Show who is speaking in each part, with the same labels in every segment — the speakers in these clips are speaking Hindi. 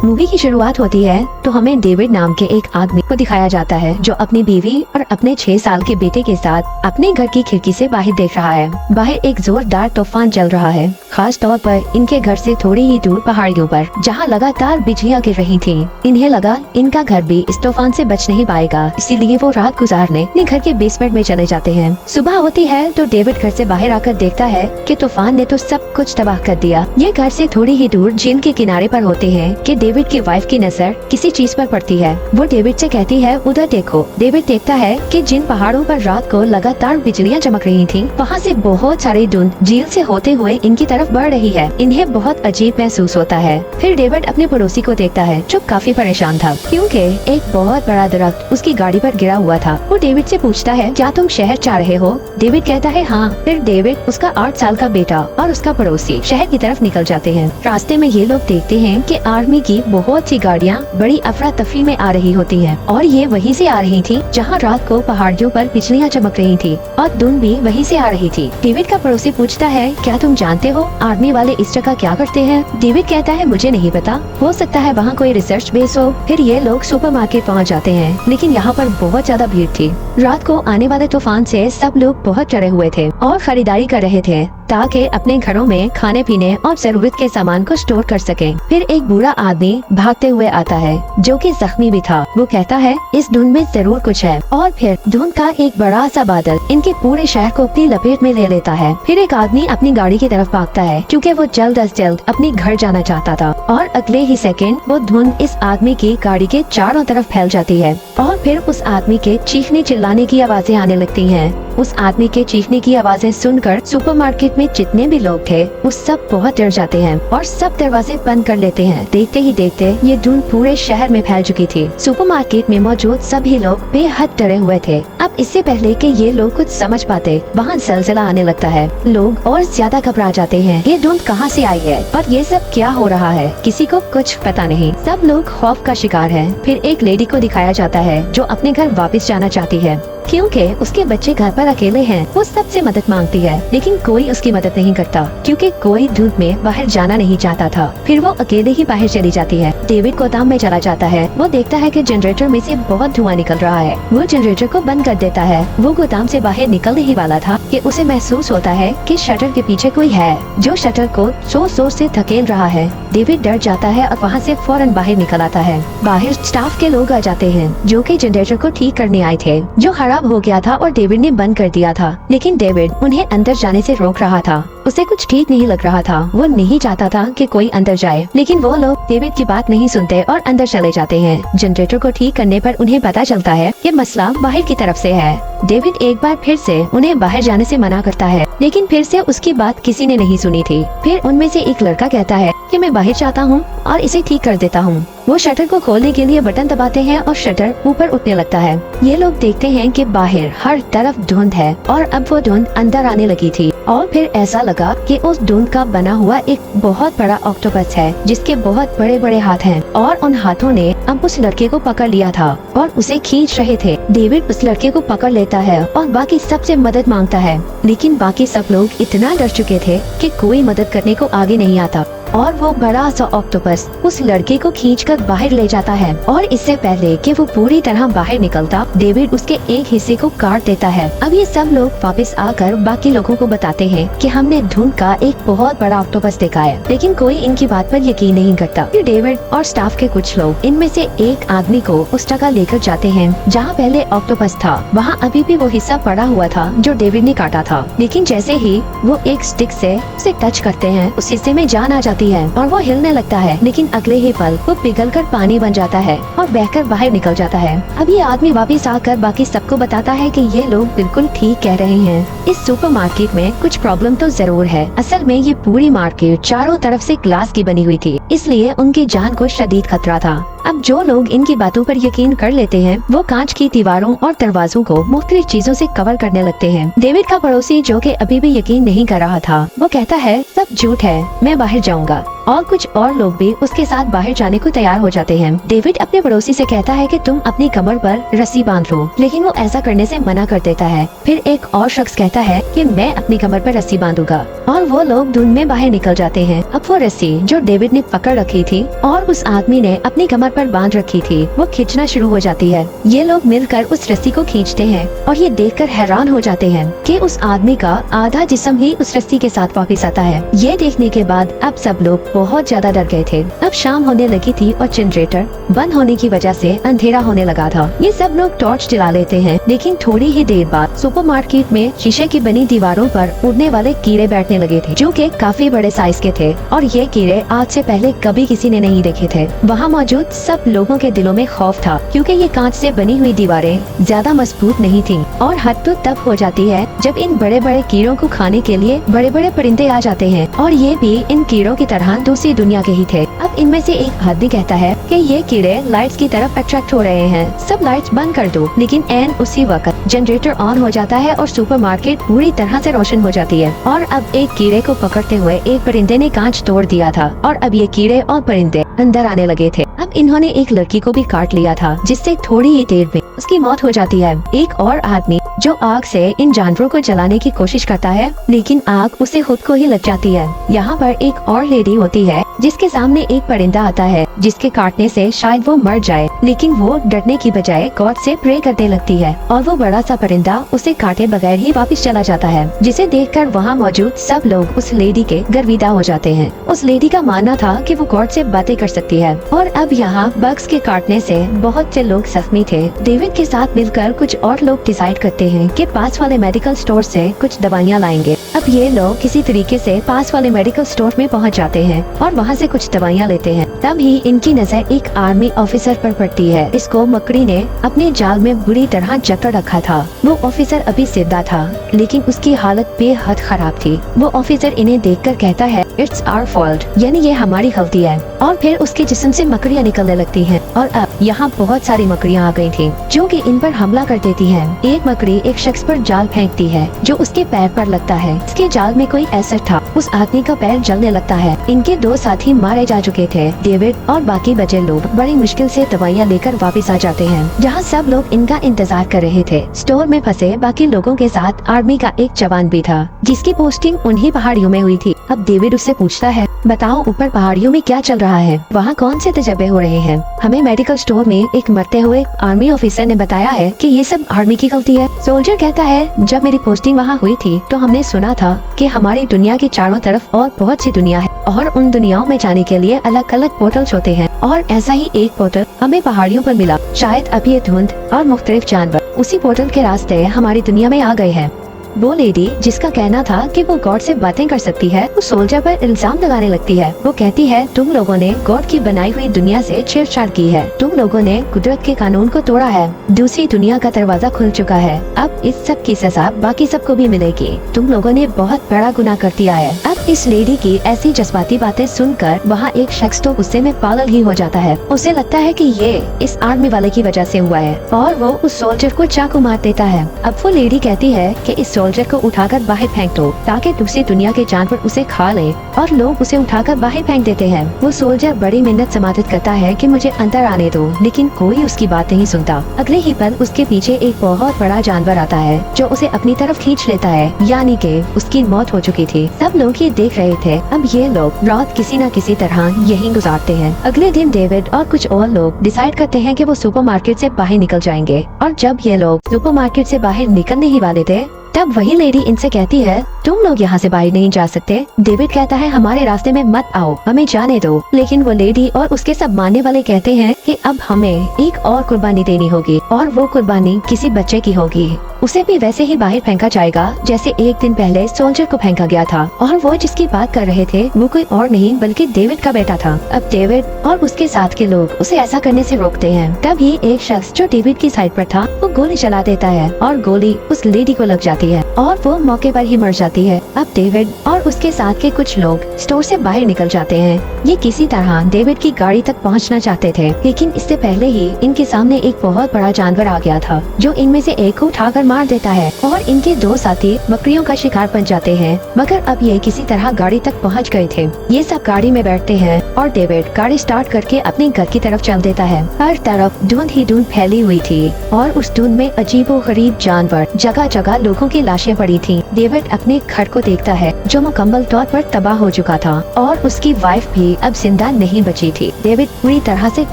Speaker 1: मूवी की शुरुआत होती है तो हमें डेविड नाम के एक आदमी को दिखाया जाता है जो अपनी बीवी और अपने 6 साल के बेटे के साथ अपने घर की खिड़की से बाहर देख रहा है। बाहर एक जोरदार तूफान चल रहा है, खास तौर पर इनके घर से थोड़ी ही दूर पहाड़ियों पर, जहां लगातार बिजलियां गिर रही थीं। इन्हें लगा इनका घर भी इस तूफान से बच नहीं पाएगा, इसीलिए वो रात गुजारने अपने घर के बेसमेंट में चले जाते हैं। सुबह होती है तो डेविड घर से बाहर आकर देखता है कि तूफान ने तो सब कुछ तबाह कर दिया। ये घर से थोड़ी ही दूर झील के किनारे पर होते हैं कि डेविड की वाइफ की नजर किसी चीज पर पड़ती है। वो डेविड से कहती है उधर देखो। डेविड देखता है कि जिन पहाड़ों पर रात को लगातार बिजलियां चमक रही थीं, वहाँ से बहुत सारी धुंध झील से होते हुए इनकी तरफ बढ़ रही है। इन्हें बहुत अजीब महसूस होता है। फिर डेविड अपने पड़ोसी को देखता है जो काफी परेशान था क्योंकि एक बहुत बड़ा दरख्त उसकी गाड़ी पर गिरा हुआ था। वो डेविड से पूछता है क्या तुम शहर जा रहे हो? डेविड कहता है हाँ। फिर डेविड, उसका 8 साल का बेटा और उसका पड़ोसी शहर की तरफ निकल जाते हैं। रास्ते में ये लोग देखते हैं कि आर्मी की बहुत सी गाड़ियाँ बड़ी अफरा तफरी में आ रही होती हैं और ये वहीं से आ रही थी जहाँ रात को पहाड़ियों पर बिजलियाँ चमक रही थी और धुंध भी वहीं से आ रही थी। डेविड का पड़ोसी पूछता है क्या तुम जानते हो आर्मी वाले इस जगह क्या करते हैं? डेविड कहता है मुझे नहीं पता, हो सकता है वहाँ कोई रिसर्च बेस हो। फिर ये लोग सुपरमार्केट पहुँच जाते हैं, लेकिन यहाँ पर बहुत ज्यादा भीड़ थी। रात को आने वाले तूफान से सब लोग बहुत डरे हुए थे और खरीदारी कर रहे थे ताकि अपने घरों में खाने पीने और जरूरत के सामान को स्टोर कर सकें। फिर एक बूढ़ा आदमी भागते हुए आता है जो कि जख्मी भी था। वो कहता है इस धुंध में जरूर कुछ है और फिर धुंध का एक बड़ा सा बादल इनके पूरे शहर को अपनी लपेट में ले लेता है। फिर एक आदमी अपनी गाड़ी की तरफ भागता है क्योंकि वो जल्द अज जल्द अपने घर जाना चाहता था और अगले ही सेकंड वो धुंध इस आदमी की गाड़ी के चारों तरफ फैल जाती है और फिर उस आदमी के चीखने चिल्लाने की आवाजें आने लगती हैं। उस आदमी के चीखने की आवाजें सुनकर सुपरमार्केट में जितने भी लोग थे वो सब बहुत डर जाते हैं और सब दरवाजे बंद कर लेते हैं। देखते ही देखते ये धुंध पूरे शहर में फैल चुकी थी। सुपरमार्केट में मौजूद सभी लोग बेहद डरे हुए थे। अब इससे पहले कि ये लोग कुछ समझ पाते वहाँ ज़लज़ला आने लगता है। लोग और ज्यादा घबरा जाते हैं। ये धुंध कहाँ से आई है और ये सब क्या हो रहा है, किसी को कुछ पता नहीं। सब लोग खौफ का शिकार हैं। फिर एक लेडी को दिखाया जाता है जो अपने घर वापस जाना चाहती है क्योंकि उसके बच्चे घर पर अकेले हैं। वो सबसे मदद मांगती है लेकिन कोई उसकी मदद नहीं करता क्योंकि कोई धुंध में बाहर जाना नहीं चाहता था। फिर वो अकेले ही बाहर चली जाती है। डेविड गोदाम में चला जाता है। वो देखता है कि जनरेटर में से बहुत धुआं निकल रहा है। वो जनरेटर को बंद कर देता है। वो गोदाम से बाहर निकलने ही वाला था कि उसे महसूस होता है कि शटर के पीछे कोई है जो शटर को जोर जोर से धकेल रहा है। डेविड डर जाता है और वहाँ से फौरन बाहर निकल आता है। बाहर स्टाफ के लोग आ जाते हैं जो कि जनरेटर को ठीक करने आए थे जो खराब हो गया था और डेविड ने बंद कर दिया था। लेकिन डेविड उन्हें अंदर जाने से रोक रहा था। उसे कुछ ठीक नहीं लग रहा था। वो नहीं चाहता था कि कोई अंदर जाए, लेकिन वो लोग डेविड की बात नहीं सुनते और अंदर चले जाते हैं। जनरेटर को ठीक करने पर उन्हें पता चलता है कि मसला बाहर की तरफ से है। डेविड एक बार फिर से उन्हें बाहर जाने से मना करता है, लेकिन फिर से उसकी बात किसी ने नहीं सुनी थी। फिर उनमें से एक लड़का कहता है कि मैं बाहर जाता हूँ और इसे ठीक कर देता हूँ। वो शटर को खोलने के लिए बटन दबाते हैं और शटर ऊपर उठने लगता है। ये लोग देखते हैं कि बाहर हर तरफ धुंध है और अब वो धुंध अंदर आने लगी थी और फिर ऐसा लगा कि उस धुंध का बना हुआ एक बहुत बड़ा ऑक्टोपस है जिसके बहुत बड़े बड़े हाथ हैं और उन हाथों ने अब उस लड़के को पकड़ लिया था और उसे खींच रहे थे। डेविड उस लड़के को पकड़ लेता है और बाकी सबसे मदद मांगता है, लेकिन बाकी सब लोग इतना डर चुके थे कि कोई मदद करने को आगे नहीं आता और वो बड़ा सा ऑक्टोपस उस लड़के को खींचकर बाहर ले जाता है और इससे पहले कि वो पूरी तरह बाहर निकलता, डेविड उसके एक हिस्से को काट देता है। अब ये सब लोग वापस आकर बाकी लोगों को बताते हैं कि हमने धुंध का एक बहुत बड़ा ऑक्टोपस देखा है, लेकिन कोई इनकी बात पर यकीन नहीं करता। फिर डेविड और स्टाफ के कुछ लोग इनमें से एक आदमी को उस जगह लेकर जाते हैं जहाँ पहले ऑक्टोपस था। वहाँ अभी भी वो हिस्सा पड़ा हुआ था जो डेविड ने काटा था, लेकिन जैसे ही वो एक स्टिक से उसे टच करते हैं उस हिस्से में जान आ जाती है और वो हिलने लगता है, लेकिन अगले ही पल वो पिघलकर पानी बन जाता है और बहकर बाहर निकल जाता है। अब ये आदमी वापस आकर बाकी सबको बताता है कि ये लोग बिल्कुल ठीक कह रहे हैं। इस सुपरमार्केट में कुछ प्रॉब्लम तो जरूर है। असल में ये पूरी मार्केट चारों तरफ से ग्लास की बनी हुई थी, इसलिए उनकी जान को शदीद खतरा था। अब जो लोग इनकी बातों पर यकीन कर लेते हैं वो कांच की दीवारों और दरवाजों को मुख्तलिफ चीजों से कवर करने लगते हैं। डेविड का पड़ोसी जो कि अभी भी यकीन नहीं कर रहा था, वो कहता है सब झूठ है, मैं बाहर जाऊंगा और कुछ और लोग भी उसके साथ बाहर जाने को तैयार हो जाते हैं। डेविड अपने पड़ोसी से कहता है कि तुम अपनी कमर पर रस्सी बांध लो, लेकिन वो ऐसा करने से मना कर देता है। फिर एक और शख्स कहता है कि मैं अपनी कमर पर रस्सी बांधूंगा और वो लोग धुंध में बाहर निकल जाते हैं। अब वो रस्सी जो डेविड ने पकड़ रखी थी और उस आदमी ने अपनी कमर पर बांध रखी थी, वो खींचना शुरू हो जाती है। ये लोग मिलकर उस रस्सी को खींचते हैं और ये देखकर हैरान हो जाते हैं कि उस आदमी का आधा जिस्म ही उस रस्सी के साथ वापस आता है। ये देखने के बाद अब सब लोग बहुत ज्यादा डर गए थे। अब शाम होने लगी थी और जनरेटर बंद होने की वजह से अंधेरा होने लगा था। ये सब लोग टॉर्च जला लेते हैं, लेकिन थोड़ी ही देर बाद सुपरमार्केट में शीशे की बनी दीवारों पर उड़ने वाले कीड़े बैठने लगे थे, जो कि काफी बड़े साइज के थे और ये कीड़े आज से पहले कभी किसी ने नहीं देखे थे। वहाँ मौजूद सब लोगों के दिलों में खौफ था, क्योंकि ये कांच से बनी हुई दीवारें ज्यादा मजबूत नहीं थी। और हद तो तब हो जाती है जब इन बड़े बड़े कीड़ों को खाने के लिए बड़े बड़े परिंदे आ जाते हैं, और ये भी इन कीड़ों की तरह दूसरी दुनिया के ही थे। अब इनमें से एक आदमी कहता है कि ये कीड़े लाइट्स की तरफ अट्रैक्ट हो रहे हैं, सब लाइट्स बंद कर दो। लेकिन एन उसी वक्त जनरेटर ऑन हो जाता है और सुपरमार्केट पूरी तरह से रोशन हो जाती है। और अब एक कीड़े को पकड़ते हुए एक परिंदे ने कांच तोड़ दिया था और अब ये कीड़े और परिंदे अंदर आने लगे थे। अब इन्होंने एक लड़की को भी काट लिया था, जिससे थोड़ी ही देर में उसकी मौत हो जाती है। एक और आदमी जो आग से इन जानवरों को जलाने की कोशिश करता है, लेकिन आग उसे खुद को ही लग जाती है। यहाँ पर एक और लेडी होती है जिसके सामने एक परिंदा आता है, जिसके काटने से शायद वो मर जाए, लेकिन वो डरने की बजाय गॉड से प्रे करने लगती है और वो बड़ा सा परिंदा उसे काटे बगैर ही वापस चला जाता है, जिसे देखकर वहाँ मौजूद सब लोग उस लेडी के गर्विदा हो जाते हैं। उस लेडी का मानना था कि वो गॉड से बातें कर सकती है। और अब यहाँ बग्स के काटने से बहुत से लोग जख्मी थे। डेविड के साथ मिलकर कुछ और लोग डिसाइड करते हैं कि पास वाले मेडिकल स्टोर से कुछ दवाइयाँ लाएंगे। अब ये लोग किसी तरीके से पास वाले मेडिकल स्टोर में पहुँच जाते हैं और वहाँ से कुछ दवाइयाँ लेते हैं। तब ही इनकी नजर एक आर्मी ऑफिसर पर पड़ती है। इसको मकड़ी ने अपने जाल में बुरी तरह जकड़ रखा था। वो ऑफिसर अभी जिंदा था, लेकिन उसकी हालत बेहद खराब थी। वो ऑफिसर इन्हें देखकर कहता है इट्स आवर फॉल्ट, यानी ये हमारी गलती है। और फिर उसके जिस्म से मकड़ियाँ निकलने लगती हैं और अब यहाँ बहुत सारी मकड़ियाँ आ गई थी, जो कि इन पर हमला कर देती हैं। एक मकड़ी एक शख्स पर जाल फेंकती है जो उसके पैर पर लगता है। इसके जाल में कोई एसिड था, उस आदमी का पैर जलने लगता है। इनके दो साथी मारे जा चुके थे। डेविड और बाकी बचे लोग बड़ी मुश्किल से दवाइयाँ लेकर वापस आ जाते हैं, जहाँ सब लोग इनका इंतजार कर रहे थे। स्टोर में फंसे बाकी लोगों के साथ आर्मी का एक जवान भी था, जिसकी पोस्टिंग उन्हीं पहाड़ियों में हुई थी। अब डेविड उससे पूछता है, बताओ ऊपर पहाड़ियों में क्या चल रहा है, वहाँ कौन से तजर्बे हो रहे हैं? हमें मेडिकल स्टोर में एक मरते हुए आर्मी ऑफिसर ने बताया है कि ये सब आर्मी की गलती है। सोल्जर कहता है, जब मेरी पोस्टिंग वहाँ हुई थी तो हमने सुना था कि हमारी दुनिया के चारों तरफ और बहुत सी दुनिया है और उन दुनियाओं में जाने के लिए अलग अलग पोर्टल्स होते हैं, और ऐसा ही एक पोर्टल हमें पहाड़ियों पर मिला। शायद अब ये धुंध और मुख्तलिफ जानवर उसी पोर्टल के रास्ते हमारी दुनिया में आ गए हैं। वो लेडी जिसका कहना था कि वो गॉड से बातें कर सकती है, वो सोल्जर पर इल्जाम लगाने लगती है। वो कहती है, तुम लोगों ने गॉड की बनाई हुई दुनिया से छेड़छाड़ की है, तुम लोगों ने कुदरत के कानून को तोड़ा है, दूसरी दुनिया का दरवाजा खुल चुका है, अब इस सब की सजा बाकी सबको भी मिलेगी, तुम लोगों ने बहुत बड़ा गुनाह कर दिया है। अब इस लेडी की ऐसी जज्बाती बातें सुनकर वहाँ एक शख्स तो गुस्से में पागल ही हो जाता है। उसे लगता है कि ये इस आर्मी वाले की वजह से हुआ है और वो उस सोल्जर को चाकू मार देता है। अब वो लेडी कहती है कि इस सोल्जर को उठाकर बाहर फेंक दो ताकि दूसरी दुनिया के जानवर उसे खा ले, और लोग उसे उठाकर बाहर फेंक देते हैं। वो सोल्जर बड़ी मेहनत से मदद करता है कि मुझे अंदर आने दो, लेकिन कोई उसकी बात नहीं सुनता। अगले ही पल उसके पीछे एक बहुत बड़ा जानवर आता है जो उसे अपनी तरफ खींच लेता है, यानी कि उसकी मौत हो चुकी थी। सब लोग ये देख रहे थे। अब ये लोग रात किसी न किसी तरह यहीं गुजारते हैं। अगले दिन डेविड और कुछ और लोग डिसाइड करते हैं कि वो सुपरमार्केट से बाहर निकल जाएंगे, और जब ये लोग सुपरमार्केट से बाहर निकलने ही वाले थे तब वही लेडी इनसे कहती है, तुम लोग यहाँ से बाहर नहीं जा सकते। डेविड कहता है, हमारे रास्ते में मत आओ, हमें जाने दो। लेकिन वो लेडी और उसके सब मानने वाले कहते हैं कि अब हमें एक और कुर्बानी देनी होगी, और वो कुर्बानी किसी बच्चे की होगी। उसे भी वैसे ही बाहर फेंका जाएगा जैसे एक दिन पहले सोल्जर को फेंका गया था, और वो जिसकी बात कर रहे थे वो कोई और नहीं बल्कि डेविड का बेटा था। अब डेविड और उसके साथ के लोग उसे ऐसा करने से रोकते हैं। तभी एक शख्स जो डेविड की साइड पर था वो गोली चला देता है और गोली उस लेडी को लग जाती है और वो मौके पर ही मर जाती है। अब डेविड और उसके साथ के कुछ लोग स्टोर से बाहर निकल जाते हैं। ये किसी तरह डेविड की गाड़ी तक पहुंचना चाहते थे, लेकिन इससे पहले ही इनके सामने एक बहुत बड़ा जानवर आ गया था जो इनमें से एक को उठाकर मार देता है और इनके दो साथी बकरियों का शिकार बन जाते हैं। मगर अब ये किसी तरह गाड़ी तक पहुंच गए थे। ये सब गाड़ी में बैठते हैं और डेविड गाड़ी स्टार्ट करके अपने घर की तरफ चल देता है। हर तरफ धुंध ही धुंध फैली हुई थी और उस धुंध में अजीबोगरीब जानवर, जगह जगह लोगों की लाशें पड़ी थी। डेविड अपने घर को देखता है जो मुकम्मल तौर पर तबाह हो चुका था और उसकी वाइफ भी अब जिंदा नहीं बची थी। डेविड पूरी तरह से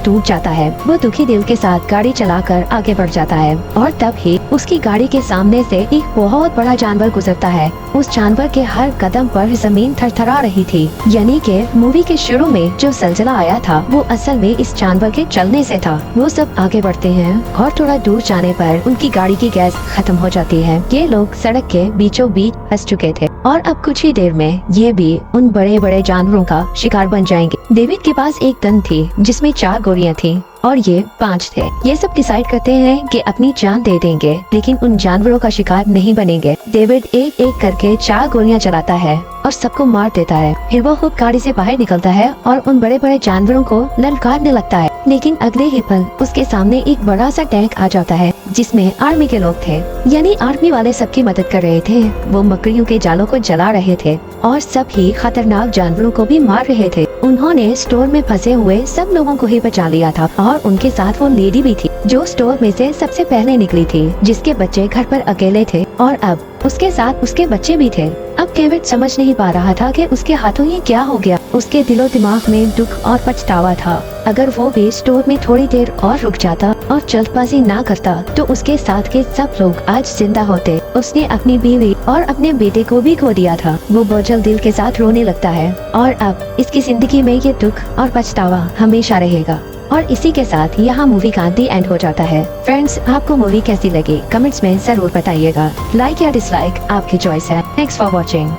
Speaker 1: टूट जाता है। वो दुखी दिल के साथ गाड़ी चलाकर आगे बढ़ जाता है और तब ही उसकी गाड़ी के सामने से एक बहुत बड़ा जानवर गुजरता है। उस जानवर के हर कदम पर जमीन थरथरा रही थी। यानी कि मूवी के शुरू में जो जलजला आया था वो असल में इस जानवर के चलने से था। वो सब आगे बढ़ते हैं और थोड़ा दूर जाने पर उनकी गाड़ी की गैस खत्म हो जाती है। ये लोग सड़क के बीचों बीच फंस चुके थे और अब कुछ ही देर में ये भी उन बड़े बड़े जानवरों का शिकार बन जाएंगे। डेविड के पास एक गन थी जिसमें 4 गोलियां थी और ये 5 थे। ये सब डिसाइड करते हैं कि अपनी जान दे देंगे लेकिन उन जानवरों का शिकार नहीं बनेंगे। डेविड एक एक करके 4 गोलियां चलाता है और सबको मार देता है। फिर वो खुद गाड़ी से बाहर निकलता है और उन बड़े बड़े जानवरों को ललकारने लगता है। लेकिन अगले ही पल उसके सामने एक बड़ा सा टैंक आ जाता है जिसमें आर्मी के लोग थे। यानी आर्मी वाले सबकी मदद कर रहे थे। वो बकरियों के जालों को जला रहे थे और सब ही खतरनाक जानवरों को भी मार रहे थे। उन्होंने स्टोर में फंसे हुए सब लोगों को ही बचा लिया था और उनके साथ वो लेडी भी थी जो स्टोर में से सबसे पहले निकली थी, जिसके बच्चे घर पर अकेले थे और अब उसके साथ उसके बच्चे भी थे। अब डेविड समझ नहीं पा रहा था कि उसके हाथों ये क्या हो गया। उसके दिलो दिमाग में दुख और पछतावा था। अगर वो भी स्टोर में थोड़ी देर और रुक जाता और जल्दबाजी ना करता तो उसके साथ के सब लोग आज जिंदा होते। उसने अपनी बीवी और अपने बेटे को भी खो दिया था। वो बोझल दिल के साथ रोने लगता है और अब इसकी जिंदगी में ये दुख और पछतावा हमेशा रहेगा। और इसी के साथ यहाँ मूवी का दी एंड हो जाता है। फ्रेंड्स, आपको मूवी कैसी लगी कमेंट्स में जरूर बताइएगा। लाइक या डिसलाइक आपकी चॉइस है। Thanks for watching.